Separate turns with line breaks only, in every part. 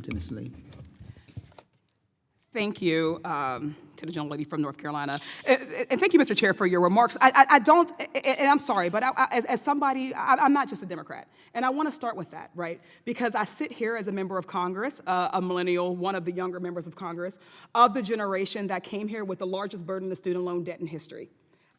To Ms. Lee.
Thank you to the gentlelady from North Carolina. And thank you, Mr. Chair, for your remarks. I don't, and I'm sorry, but as somebody, I'm not just a Democrat. And I want to start with that, right? Because I sit here as a member of Congress, a millennial, one of the younger members of Congress, of the generation that came here with the largest burden of student loan debt in history.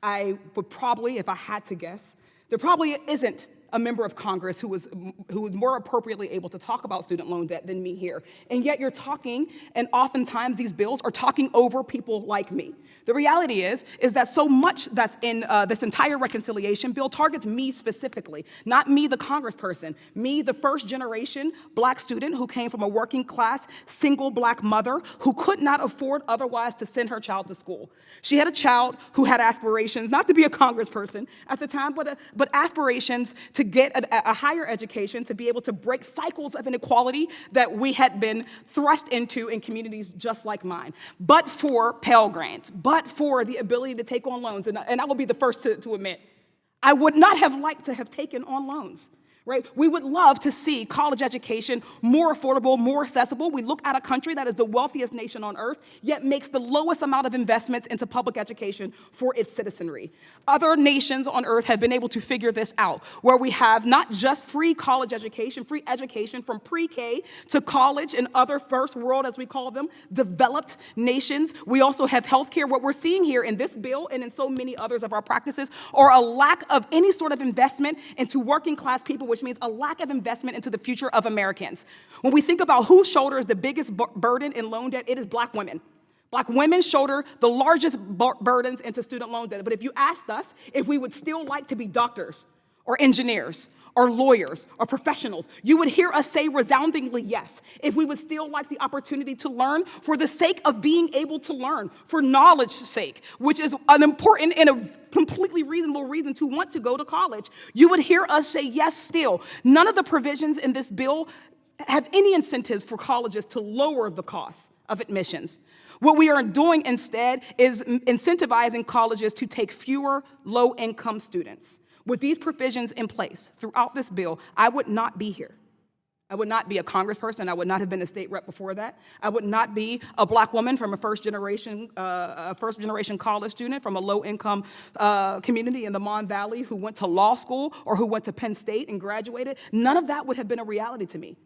I would probably, if I had to guess, there probably isn't a member of Congress who was more appropriately able to talk about student loan debt than me here. And yet you're talking, and oftentimes these bills are talking over people like me. The reality is that so much that's in this entire reconciliation bill targets me specifically, not me, the congressperson, me, the first generation black student who came from a working class, single black mother who could not afford otherwise to send her child to school. She had a child who had aspirations, not to be a congressperson at the time, but aspirations to get a higher education, to be able to break cycles of inequality that we had been thrust into in communities just like mine. But for Pell Grants, but for the ability to take on loans, and I will be the first to admit, I would not have liked to have taken on loans. Right? We would love to see college education more affordable, more accessible. We look at a country that is the wealthiest nation on earth, yet makes the lowest amount of investments into public education for its citizenry. Other nations on earth have been able to figure this out, where we have not just free college education, free education from pre-K to college and other first world, as we call them, developed nations. We also have healthcare. What we're seeing here in this bill and in so many others of our practices are a lack of any sort of investment into working class people, which means a lack of investment into the future of Americans. When we think about who shoulders the biggest burden in loan debt, it is black women. Black women shoulder the largest burdens into student loan debt. But if you asked us if we would still like to be doctors or engineers or lawyers or professionals, you would hear us say resoundingly yes. If we would still like the opportunity to learn for the sake of being able to learn, for knowledge's sake, which is an important and a completely reasonable reason to want to go to college, you would hear us say yes still. None of the provisions in this bill have any incentives for colleges to lower the cost of admissions. What we are doing instead is incentivizing colleges to take fewer low-income students. With these provisions in place throughout this bill, I would not be here. I would not be a congressperson. I would not have been a state rep before that. I would not be a black woman from a first generation college student from a low-income community in the Mon Valley who went to law school or who went to Penn State and graduated. None of that would have been a reality to me.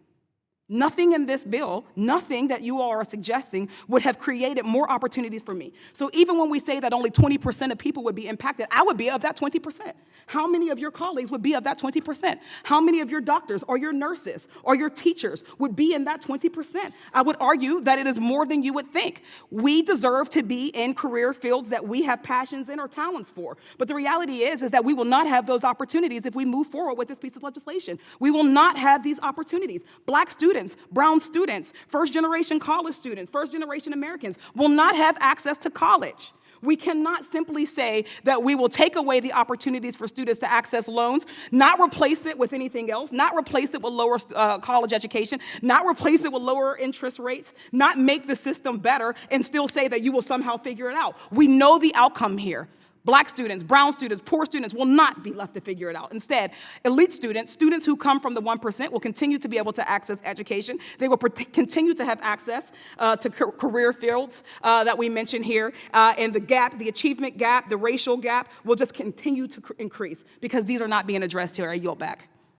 Nothing in this bill, nothing that you all are suggesting would have created more opportunities for me. So even when we say that only 20% of people would be impacted, I would be of that 20%. How many of your colleagues would be of that 20%? How many of your doctors or your nurses or your teachers would be in that 20%? I would argue that it is more than you would think. We deserve to be in career fields that we have passions and or talents for. But the reality is that we will not have those opportunities if we move forward with this piece of legislation. We will not have these opportunities. Black students, brown students, first-generation college students, first-generation Americans will not have access to college. We cannot simply say that we will take away the opportunities for students to access loans, not replace it with anything else, not replace it with lower college education, not replace it with lower interest rates, not make the system better, and still say that you will somehow figure it out. We know the outcome here. Black students, brown students, poor students will not be left to figure it out. Instead, elite students, students who come from the 1% will continue to be able to access education. They will continue to have access to career fields that we mentioned here. And the gap, the achievement gap, the racial gap will just continue to increase because these are not being addressed here. I yield back.